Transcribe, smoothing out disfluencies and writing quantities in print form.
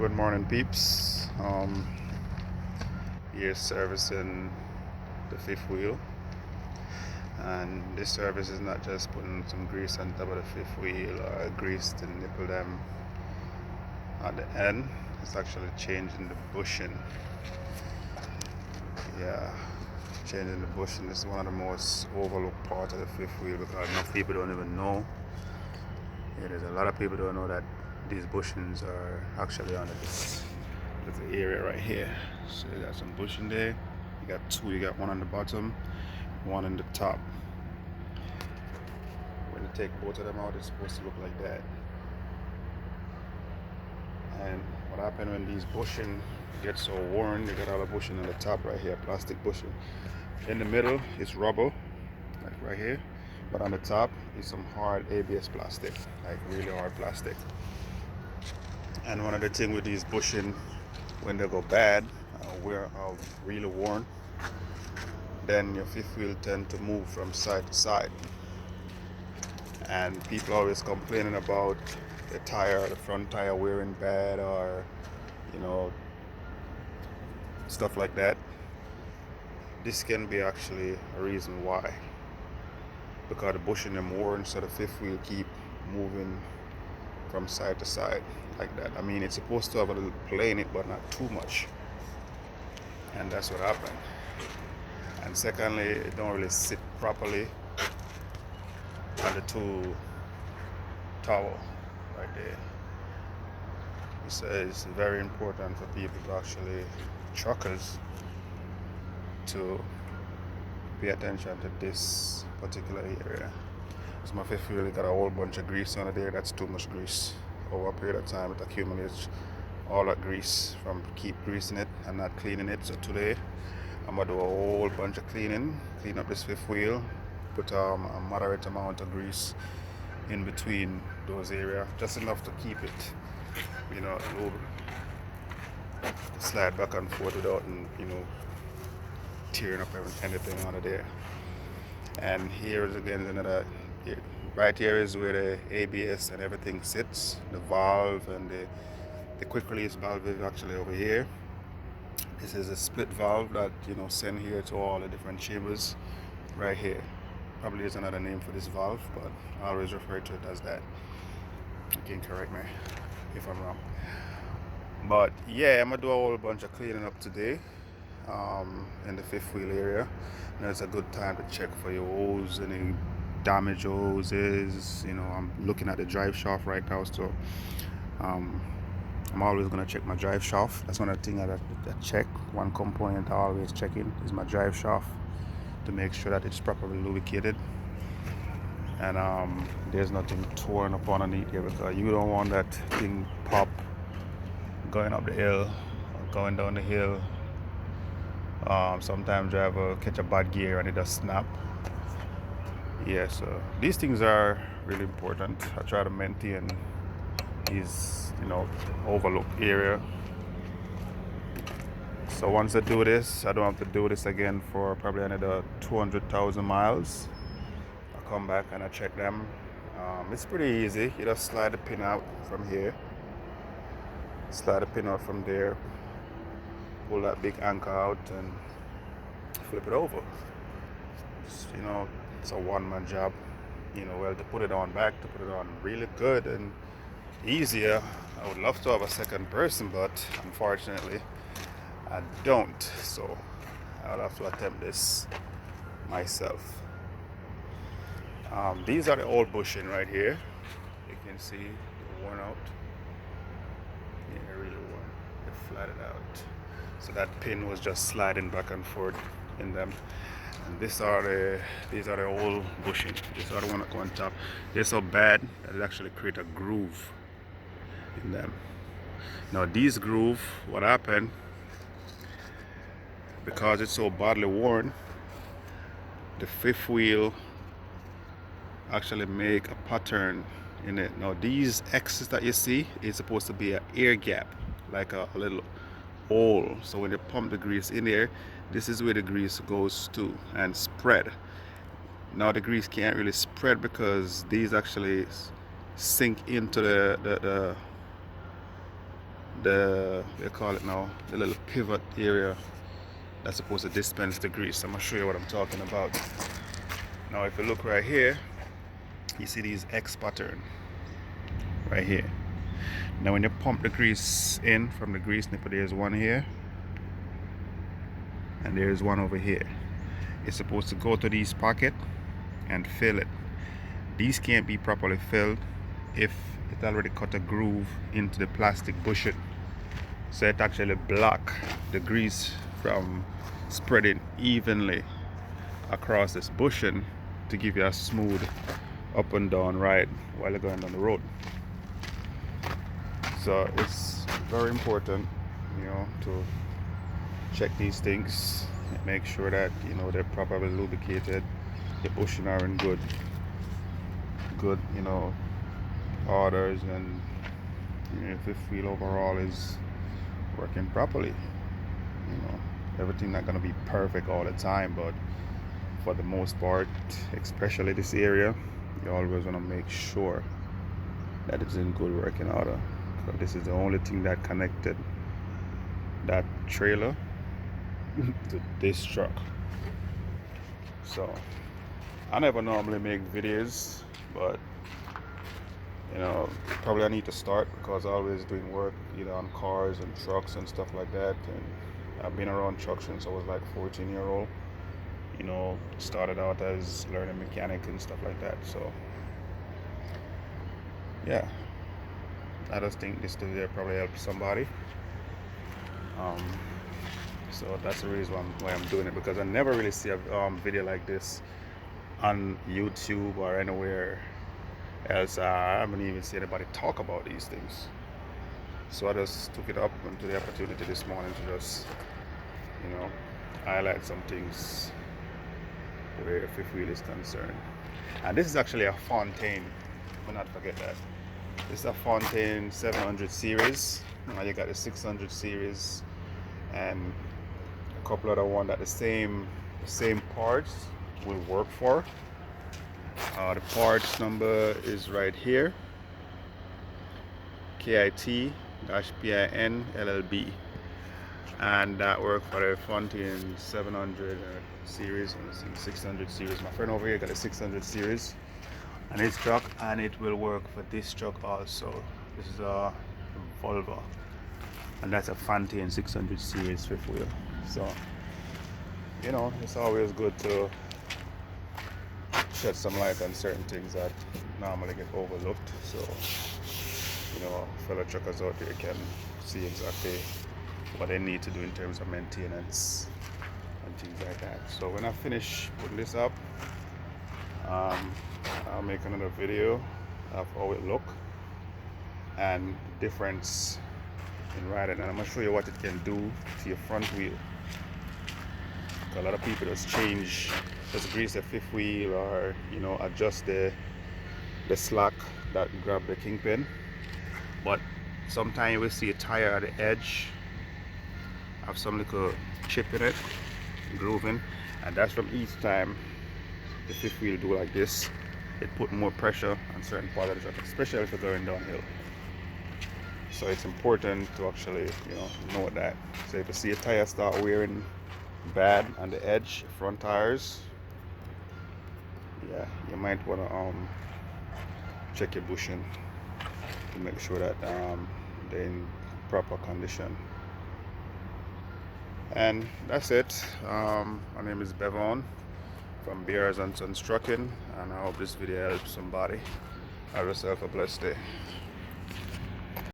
Good morning, peeps. Here servicing the fifth wheel, and this service is not just putting some grease on top of the fifth wheel or grease to nipple them at the end. It's actually changing the bushing. Yeah, changing the bushing is one of the most overlooked parts of the fifth wheel because most people don't even know. Yeah, there's a lot of people don't know that these bushings are actually under this little area right here. So you got some bushing there. You got two. You got one on the bottom, one on the top. When you take both of them out, it's supposed to look like that. And what happens when these bushing get so worn, you got all the bushing on the top right here, plastic bushing. In the middle is rubber, like right here. But on the top is some hard ABS plastic, like really hard plastic. And one of the things with these bushing, when they go bad, we're really worn, then your fifth wheel tend to move from side to side. And people always complaining about the tire, the front tire wearing bad, or you know, stuff like that. This can be actually a reason why, because the bushing them worn, so the fifth wheel keep moving from side to side like that. I mean, it's supposed to have a little play in it, but not too much, and that's what happened. And secondly, it don't really sit properly on the two tower right there. So it's very important for people to actually, truckers, to pay attention to this particular area. So my fifth wheel got a whole bunch of grease on it there. That's too much grease. Over a period of time, it accumulates all that grease from keep greasing it and not cleaning it. So today, I'm gonna do a whole bunch of clean up this fifth wheel, put a moderate amount of grease in between those areas, just enough to keep it, slide back and forth without, tearing up anything out of there. And here is again another. Right here is where the ABS and everything sits. The valve and the quick release valve is actually over here. This is a split valve that send here to all the different chambers. Right here, probably there's another name for this valve, but I always refer to it as that. You can correct me if I'm wrong. But yeah, I'm gonna do a whole bunch of cleaning up today in the fifth wheel area. And it's a good time to check for your hose, any damaged hoses. I'm looking at the drive shaft right now, so I'm always gonna check my drive shaft. That's one of the things I check. One component I always check in is my drive shaft to make sure that it's properly lubricated and there's nothing torn up underneath here, because you don't want that thing pop going up the hill or going down the hill. Sometimes driver catch a bad gear and it just snap. Yeah, so these things are really important. I try to maintain these overlooked area. So once I do this, I don't have to do this again for probably another 200,000 miles. I come back and I check them. It's pretty easy. You just slide the pin out from here, slide the pin out from there, pull that big anchor out and flip it over. It's a one-man job. Well, to put it on really good and easier, I would love to have a second person, but unfortunately I don't, so I'll have to attempt this myself. These are the old bushing right here. You can see they're worn out. Yeah, they're really worn. They're flattened out. So that pin was just sliding back and forth in them. And these are the old bushing. These are the one that go on top. They're so bad that it actually create a groove in them. Now these groove, what happened, because it's so badly worn, the fifth wheel actually make a pattern in it. Now these X's that you see is supposed to be an air gap, like a little hole. So when you pump the grease in there, this is where the grease goes to and spread. Now the grease can't really spread because these actually sink into the they call it now, the little pivot area that's supposed to dispense the grease. I'm gonna show you what I'm talking about. Now if you look right here, you see these X pattern right here. Now when you pump the grease in from the grease nipple, there's one here and there's one over here. It's supposed to go to these pockets and fill it. These can't be properly filled if it already cut a groove into the plastic bushing, so it actually block the grease from spreading evenly across this bushing to give you a smooth up and down ride while you're going down the road. So it's very important, you know, to check these things and make sure that, you know, they're properly lubricated, the bushing are in good, you know, orders, and you know, if the feel overall is working properly. You know, everything not gonna be perfect all the time, but for the most part, especially this area, you always want to make sure that it's in good working order. So this is the only thing that connected that trailer to this truck. So I never normally make videos, but you know, probably I need to start because I'm always doing work either on cars and trucks and stuff like that. And I've been around trucks since I was like 14-year-old. You know, started out as learning mechanic and stuff like that. So yeah, I just think this video probably helps somebody. So that's the reason why I'm doing it, because I never really see a video like this on YouTube or anywhere else. I haven't even seen anybody talk about these things. So I just took it up into the opportunity this morning to just, you know, highlight some things where fifth wheel is concerned. And this is actually a Fontaine, do not forget that. This is a Fontaine 700 series. Now you got the 600 series and a couple other ones that the same parts will work for. The parts number is right here, KIT-PIN LLB, and that worked for the Fontaine 700 series and 600 series. My friend over here got a 600 series on his truck, and it will work for this truck also. This is a Volvo, and that's a Fontaine 600 series fifth wheel. So, you know, it's always good to shed some light on certain things that normally get overlooked, so you know, fellow truckers out there can see exactly what they need to do in terms of maintenance and things like that. So when I finish putting this up, I'll make another video of how it look and the difference in riding, and I'm gonna show you what it can do to your front wheel. A lot of people just grease the fifth wheel, or you know, adjust the slack that grab the kingpin, but sometimes you will see a tire at the edge have some little chip in it, grooving, and that's from each time the fifth wheel do like this, it put more pressure on certain part of the truck, especially if you're going downhill. So it's important to actually, you know that. So if you see a tire start wearing bad on the edge, front tires, yeah, you might want to check your bushing to make sure that they're in proper condition. And that's it. My name is Bevon from Beers and Sons Trucking, and I hope this video helps somebody. Have yourself a blessed day.